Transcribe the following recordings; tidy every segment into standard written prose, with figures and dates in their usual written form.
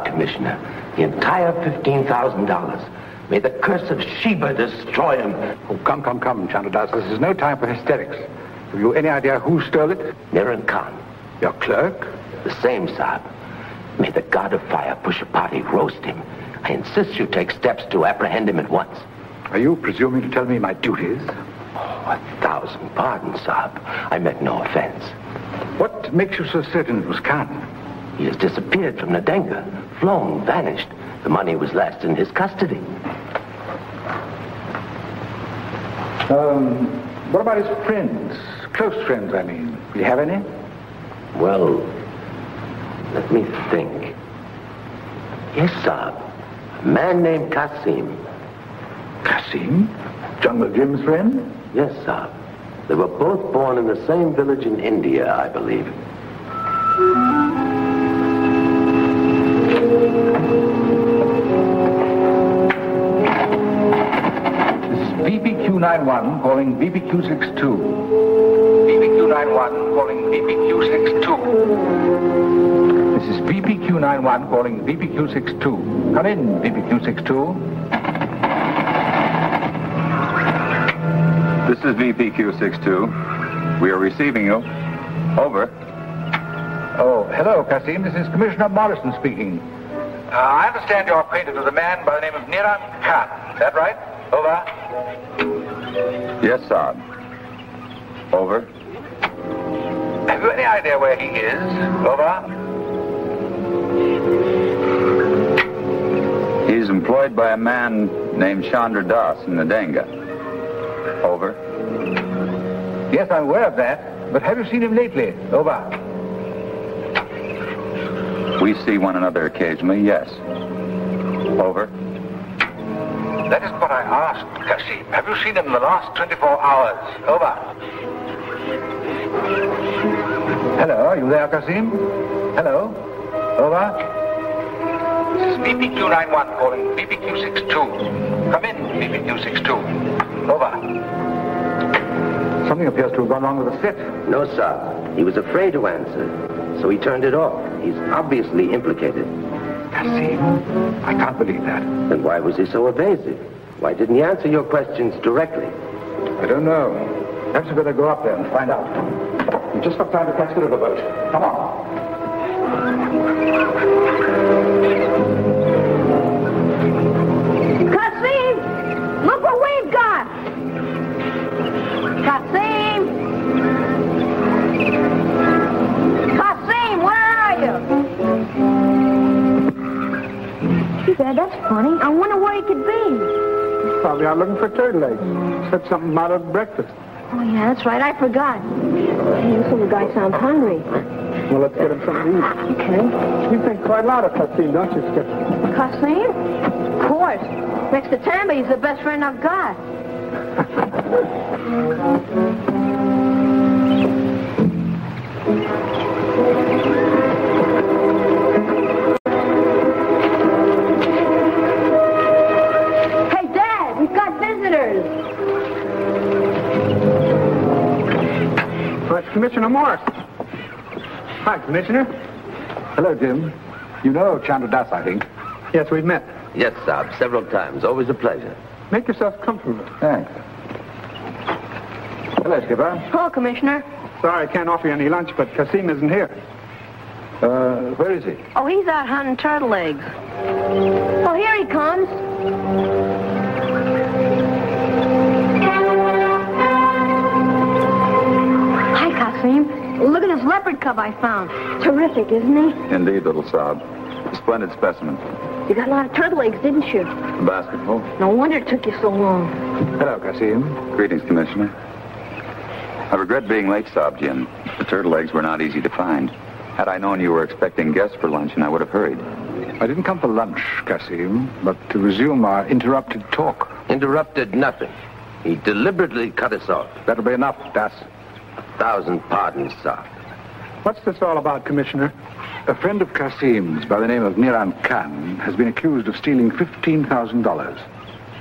Commissioner. The entire $15,000. May the curse of Sheba destroy him. Oh, come, Chandradas. This is no time for hysterics. Have you any idea who stole it? Niran Khan. Your clerk? The same, Saab. May the god of fire push a party, roast him. I insist you take steps to apprehend him at once. Are you presuming to tell me my duties? Oh, 1,000 pardons, Saab. I meant no offense. What makes you so certain it was Khan? He has disappeared from Nadenga. Flown, vanished. The money was last in his custody. What about his friends? Close friends, I mean. Do you have any? Well, let me think. Yes, Saab. A man named Kasim. Kasim? Jungle Jim's friend? Yes, Saab. They were both born in the same village in India, I believe. BBQ91 calling BBQ62. BBQ91 calling BBQ62. This is BBQ91 calling BBQ62. Come in, BBQ62. This is BBQ62. We are receiving you. Over. Oh, hello, Kasim. This is Commissioner Morrison speaking. I understand you're acquainted with a man by the name of Niran Khan. Is that right? Over. Yes, Saab. Over. Have you any idea where he is? Over. He's employed by a man named Chandra Das in Nadenga. Over. Yes, I'm aware of that. But have you seen him lately? Over. We see one another occasionally, yes. Over. That is what I asked, Kasim. Have you seen him in the last 24 hours? Over. Hello, are you there, Kasim? Hello? Over. This is BBQ91 calling BBQ62. Come in, BBQ62. Over. Something appears to have gone wrong with the set. No, sir. He was afraid to answer, so he turned it off. He's obviously implicated. Kasim, I can't believe that. Then why was he so evasive? Why didn't he answer your questions directly? I don't know. Perhaps we better go up there and find out. We've just got time to catch the riverboat. Come on. Kasim! Look what we've got! Kasim! Kasim, where are you? Gee, Dad, that's funny. I wonder where he could be. Probably out looking for turtle eggs. Said something about it at breakfast. Oh, yeah, that's right. I forgot. Hey, this little guy sounds hungry. Well, let's get him something to eat. Okay. You think quite a lot of Kasim, don't you, Skip? Kasim? Of course. Next to Tamba, he's the best friend I've got. Commissioner Morris. Hi, Commissioner. Hello, Jim. You know Chandra Das, I think. Yes, we've met. Yes, Saab, several times. Always a pleasure. Make yourself comfortable. Thanks. Hello, Skipper. Hello, Commissioner. Sorry I can't offer you any lunch, but Kasim isn't here. Where is he? Oh, he's out hunting turtle eggs. Oh, here he comes. Hi, Kasim. Look at this leopard cub I found. Terrific, isn't he? Indeed, little Saab. A splendid specimen. You got a lot of turtle eggs, didn't you? A basketful. No wonder it took you so long. Hello, Kasim. Greetings, Commissioner. I regret being late, Saab Jim. The turtle eggs were not easy to find. Had I known you were expecting guests for luncheon, I would have hurried. I didn't come for lunch, Kasim, but to resume our interrupted talk. Interrupted nothing. He deliberately cut us off. That'll be enough, Das. 1,000 pardons, Saab. What's this all about, Commissioner? A friend of Kasim's by the name of Niran Khan has been accused of stealing $15,000.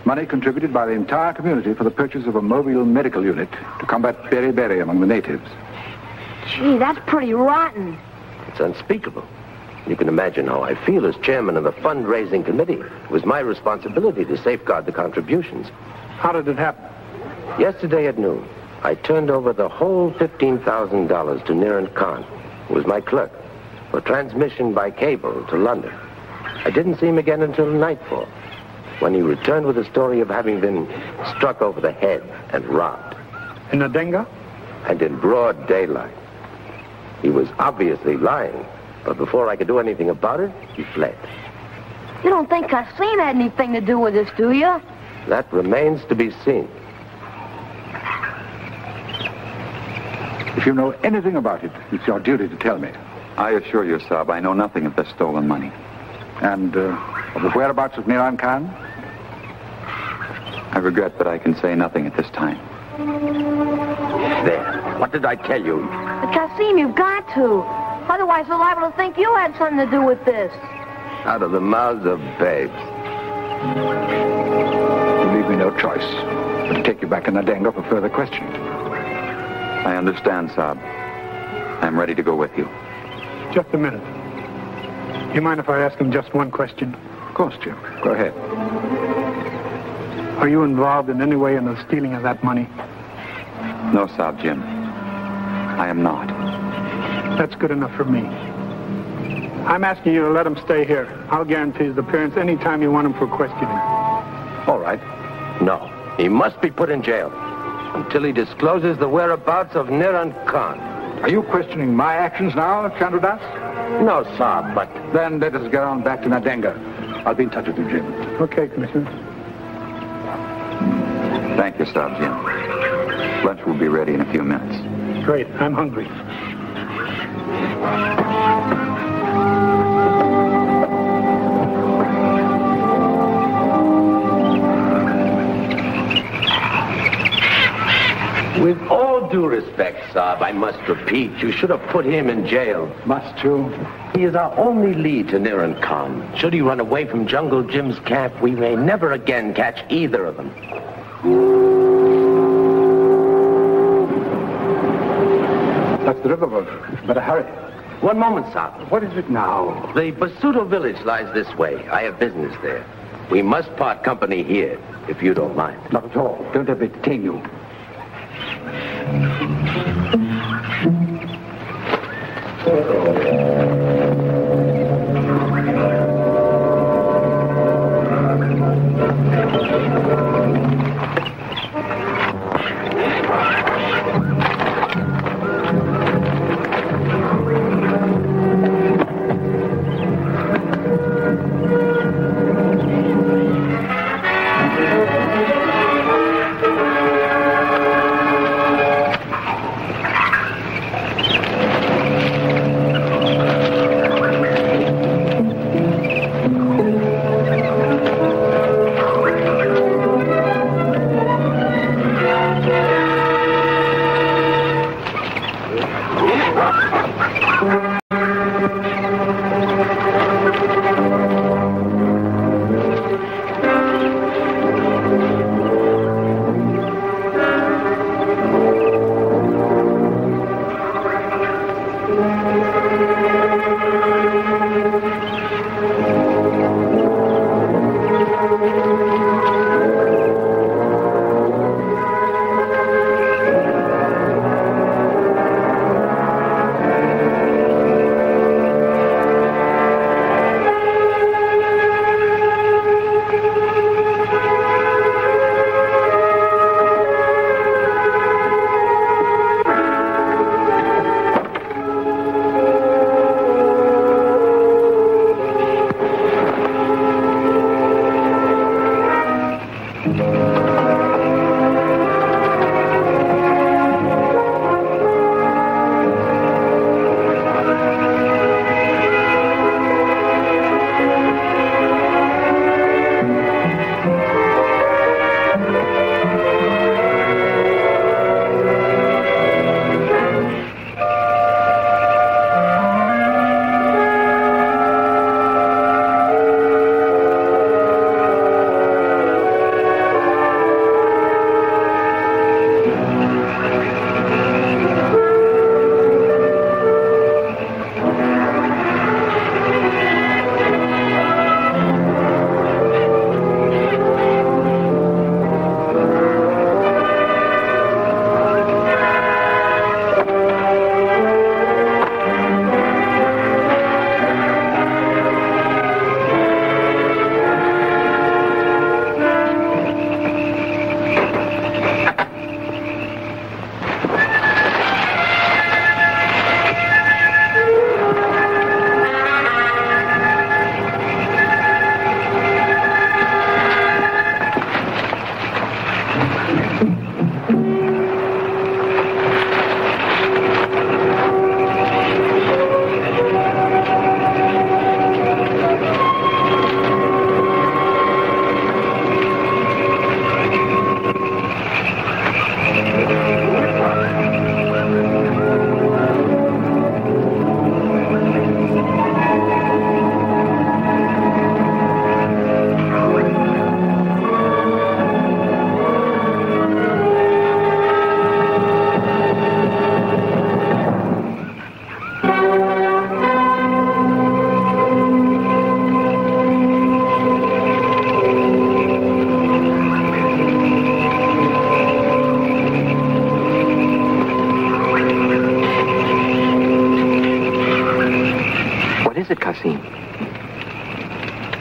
Money contributed by the entire community for the purchase of a mobile medical unit to combat beriberi among the natives. Gee, that's pretty rotten. It's unspeakable. You can imagine how I feel as chairman of the fundraising committee. It was my responsibility to safeguard the contributions. How did it happen? Yesterday at noon, I turned over the whole $15,000 to Niran Khan, who was my clerk, for transmission by cable to London. I didn't see him again until nightfall, when he returned with a story of having been struck over the head and robbed. In Nadenga? And in broad daylight. He was obviously lying, but before I could do anything about it, he fled. You don't think Kasim had anything to do with this, do you? That remains to be seen. If you know anything about it, it's your duty to tell me. I assure you, Saab, I know nothing of the stolen money. And of the whereabouts of Niran Khan? I regret that I can say nothing at this time. There. What did I tell you? But Kasim, you've got to. Otherwise, they're liable to think you had something to do with this. Out of the mouths of babes. You leave me no choice but to take you back to Nadenga for further questioning. I understand, Saab. I'm ready to go with you. Just a minute. You mind if I ask him just one question? Of course, Jim. Go ahead. Are you involved in any way in the stealing of that money? No, Saab Jim. I am not. That's good enough for me. I'm asking you to let him stay here. I'll guarantee his appearance any time you want him for questioning. All right. No. He must be put in jail until he discloses the whereabouts of Niran Khan. Are you questioning my actions now, Chandra Das? No, Saab, but... Then let us get on back to Nadenga. I'll be in touch with you, Jim. Okay, Commissioner. Thank you, Saab Jim. Lunch will be ready in a few minutes. Great. I'm hungry. With all due respect, Saab, I must repeat, you should have put him in jail. Must you? He is our only lead to Niran Khan. Should he run away from Jungle Jim's camp, we may never again catch either of them. That's the riverboat. Better hurry. One moment, Saab. What is it now? The Basuto village lies this way. I have business there. We must part company here, if you don't mind. Not at all. Don't let me detain you.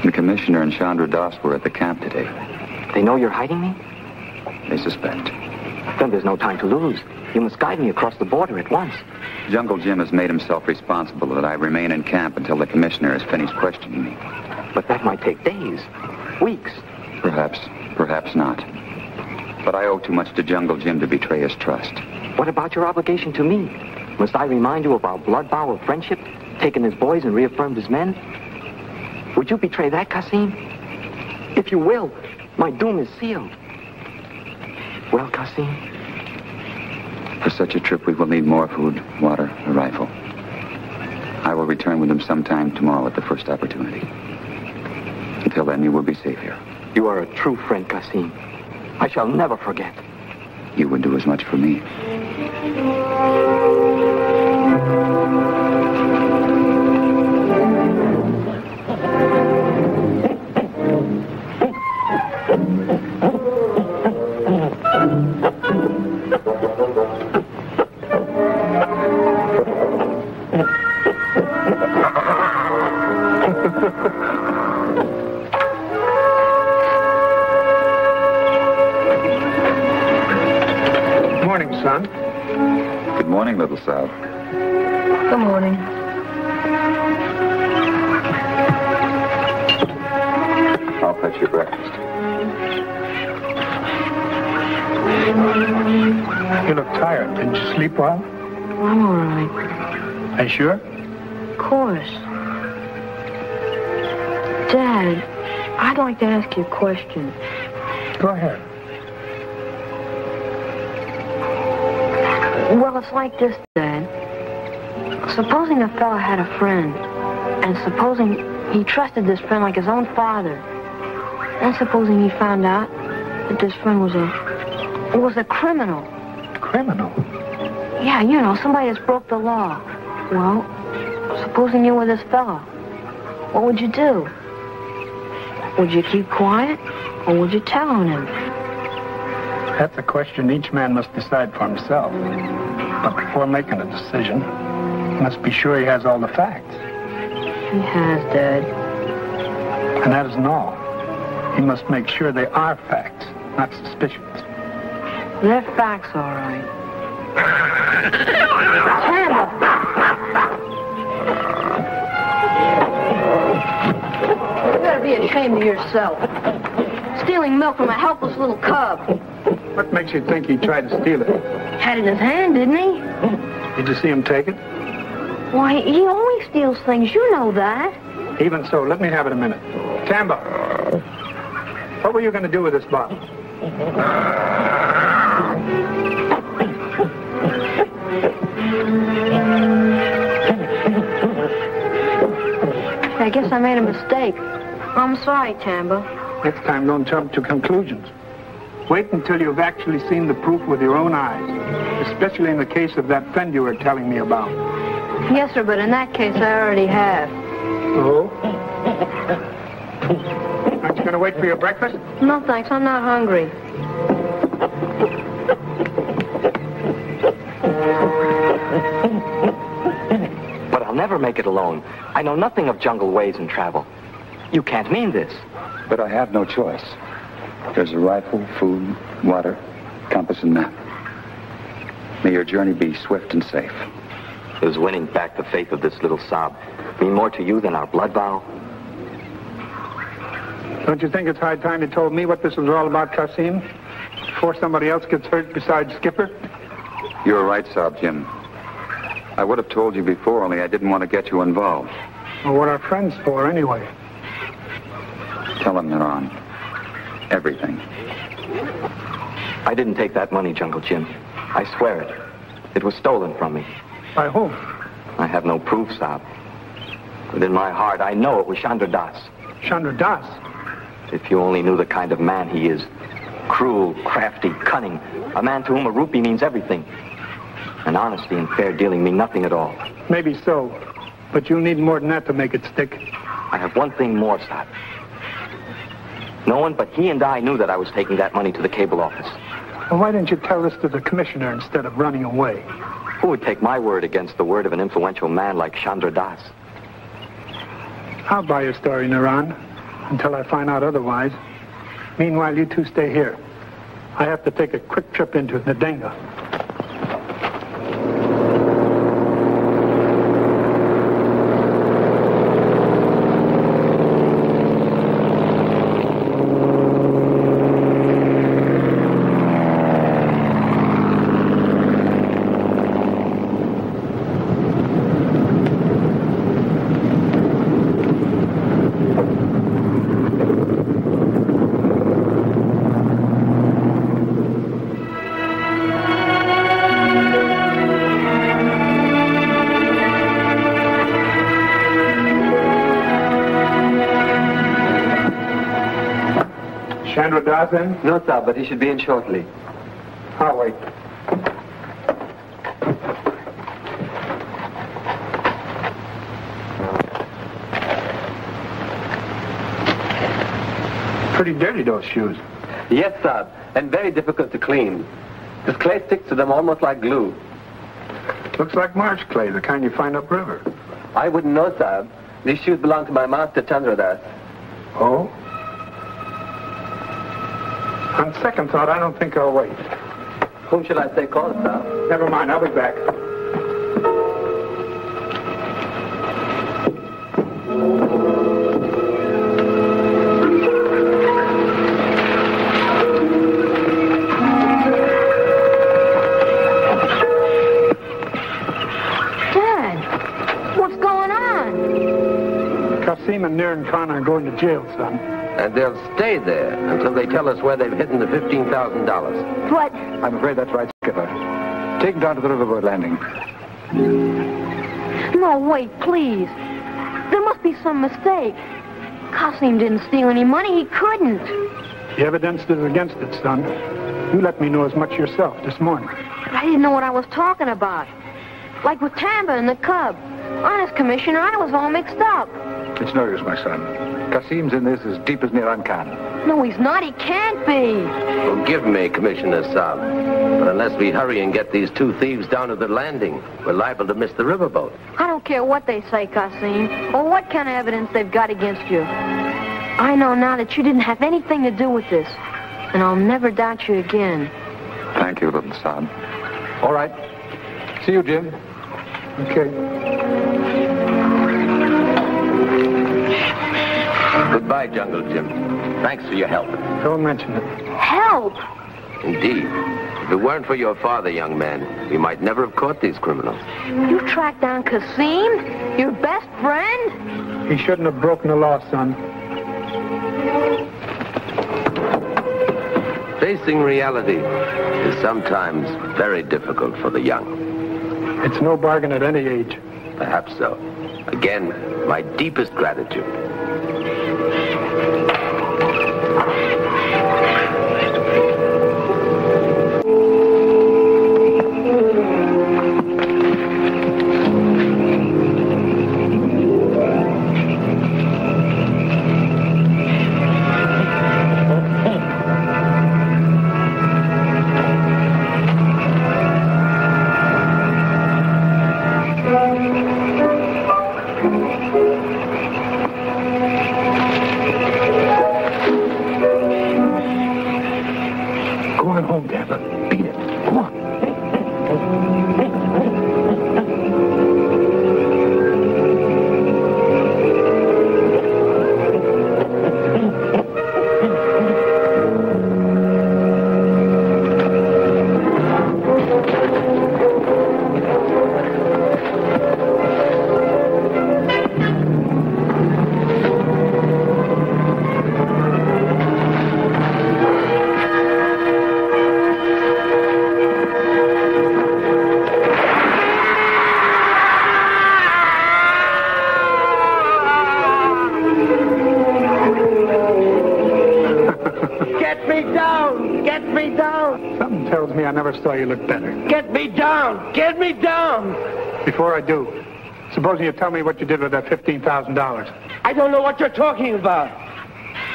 The commissioner and Chandra Das were at the camp today. They know you're hiding me? They suspect. Then there's no time to lose. You must guide me across the border at once. Jungle Jim has made himself responsible that I remain in camp until the commissioner has finished questioning me. But that might take days, weeks. Perhaps not. But I owe too much to Jungle Jim to betray his trust. What about your obligation to me? Must I remind you of our blood vow of friendship, taken as boys and reaffirmed as men? Would you betray that, Kasim? If you will, my doom is sealed. Well, Kasim? For such a trip, we will need more food, water, a rifle. I will return with them sometime tomorrow at the first opportunity. Until then, you will be safe here. You are a true friend, Kasim. I shall never forget. You would do as much for me. Son? Good morning, little Sal. Good morning. I'll fetch your breakfast. You look tired. Didn't you sleep well? I'm all right. Are you sure? Of course. Dad, I'd like to ask you a question. Go ahead. Well, it's like this, Dad. Supposing a fella had a friend, and supposing he trusted this friend like his own father, and supposing he found out that this friend was a criminal. Criminal? Yeah, you know, somebody that's broke the law. Well, supposing you were this fella, what would you do? Would you keep quiet, or would you tell on him? That's a question each man must decide for himself. But before making a decision, he must be sure he has all the facts. He has, Dad. And that isn't all. He must make sure they are facts, not suspicions. They're facts, all right. Tamba! You better be ashamed of yourself. Stealing milk from a helpless little cub. What makes you think he tried to steal it? Had it in his hand, didn't he? Did you see him take it? Why, he always steals things. You know that. Even so, let me have it a minute. Tamba, what were you going to do with this bottle? I guess I made a mistake. I'm sorry, Tamba. Next time, don't jump to conclusions. Wait until you've actually seen the proof with your own eyes, especially in the case of that friend you were telling me about. Yes, sir, but in that case, I already have. Oh? Aren't you going to wait for your breakfast? No, thanks. I'm not hungry. But I'll never make it alone. I know nothing of jungle ways and travel. You can't mean this. But I have no choice. There's a rifle, food, water, compass, and map. May your journey be swift and safe. Does winning back the faith of this little sob mean more to you than our blood vow? Don't you think it's high time you told me what this was all about, Kasim? Before somebody else gets hurt besides Skipper? You're right, Sob Jim. I would have told you before, only I didn't want to get you involved. Well, what are friends for, anyway? Tell him, Miran. Everything. I didn't take that money, Jungle Jim. I swear it. It was stolen from me. By whom? I have no proof, Saab. But in my heart, I know it was Chandra Das. Chandra Das? If you only knew the kind of man he is. Cruel, crafty, cunning. A man to whom a rupee means everything. And honesty and fair dealing mean nothing at all. Maybe so. But you'll need more than that to make it stick. I have one thing more, Saab. No one but he and I knew that I was taking that money to the cable office. Well, why didn't you tell this to the commissioner instead of running away? Who would take my word against the word of an influential man like Chandra Das? I'll buy your story, Naran, until I find out otherwise. Meanwhile, you two stay here. I have to take a quick trip into Nadenga. Chandra Das in? No, sir, but he should be in shortly. I'll wait. Pretty dirty, those shoes. Yes, sir, and very difficult to clean. This clay sticks to them almost like glue. Looks like marsh clay, the kind you find upriver. I wouldn't know, sir. These shoes belong to my master, Chandra Das. Oh? On second thought, I don't think I'll wait. Whom shall I say call, sir? Never mind, I'll be back. Dad, what's going on? Kasim and Niran Khan are going to jail, son. And they'll stay there until they tell us where they've hidden the $15,000. But... I'm afraid that's right, Skipper. Take him down to the riverboat landing. No, wait, please. There must be some mistake. Kasim didn't steal any money. He couldn't. The evidence is against it, son. You let me know as much yourself this morning. But I didn't know what I was talking about. Like with Tamba and the cub. Honest, Commissioner, I was all mixed up. It's no use, my son. Kasim's in this as deep as Miran Khan. No, he's not. He can't be. Forgive me, Commissioner Saab, but unless we hurry and get these two thieves down to the landing, we're liable to miss the riverboat. I don't care what they say, Kasim, or what kind of evidence they've got against you. I know now that you didn't have anything to do with this, and I'll never doubt you again. Thank you, little Saab. All right. See you, Jim. Okay. Goodbye, Jungle Jim. Thanks for your help. Don't mention it. Help! Indeed. If it weren't for your father, young man, we might never have caught these criminals. You tracked down Kasim? Your best friend? He shouldn't have broken the law, son. Facing reality is sometimes very difficult for the young. It's no bargain at any age. Perhaps so. Again, my deepest gratitude. Saw you look better. Get me down! Get me down! Before I do, supposing you tell me what you did with that $15,000. I don't know what you're talking about.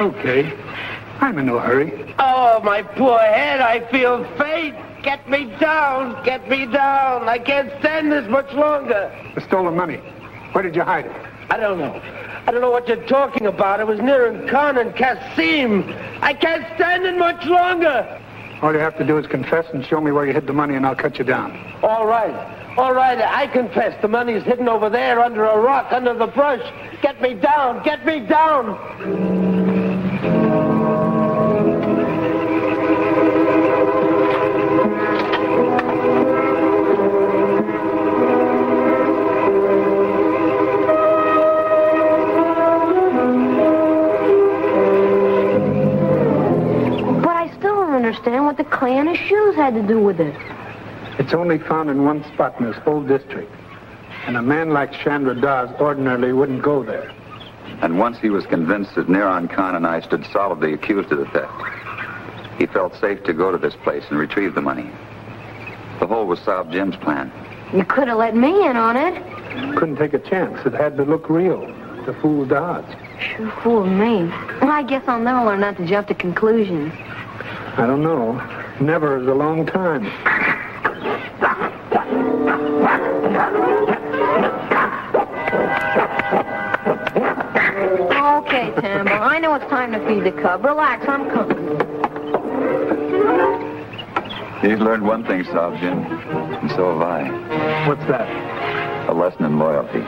Okay. I'm in no hurry. Oh, my poor head, I feel faint. Get me down! Get me down! I can't stand this much longer. The stolen money. Where did you hide it? I don't know. I don't know what you're talking about. It was Niran Khan and Kasim. I can't stand it much longer. All you have to do is confess and show me where you hid the money, and I'll cut you down. All right. All right, I confess. The money's hidden over there under a rock, under the brush. Get me down. Get me down. Understand what the clay on his shoes had to do with it. It's only found in one spot in this whole district. And a man like Chandra Das ordinarily wouldn't go there. And once he was convinced that Niran Khan and I stood solidly accused of the theft, he felt safe to go to this place and retrieve the money. The whole was Saab Jim's plan. You could have let me in on it. Couldn't take a chance. It had to look real. To fool Das. Sure fooled me. Well, I guess I'll never learn not to jump to conclusions. I don't know. Never is a long time. Okay, Tambo. I know it's time to feed the cub. Relax, I'm coming. You've learned one thing, Saab Jim, and so have I. What's that? A lesson in loyalty.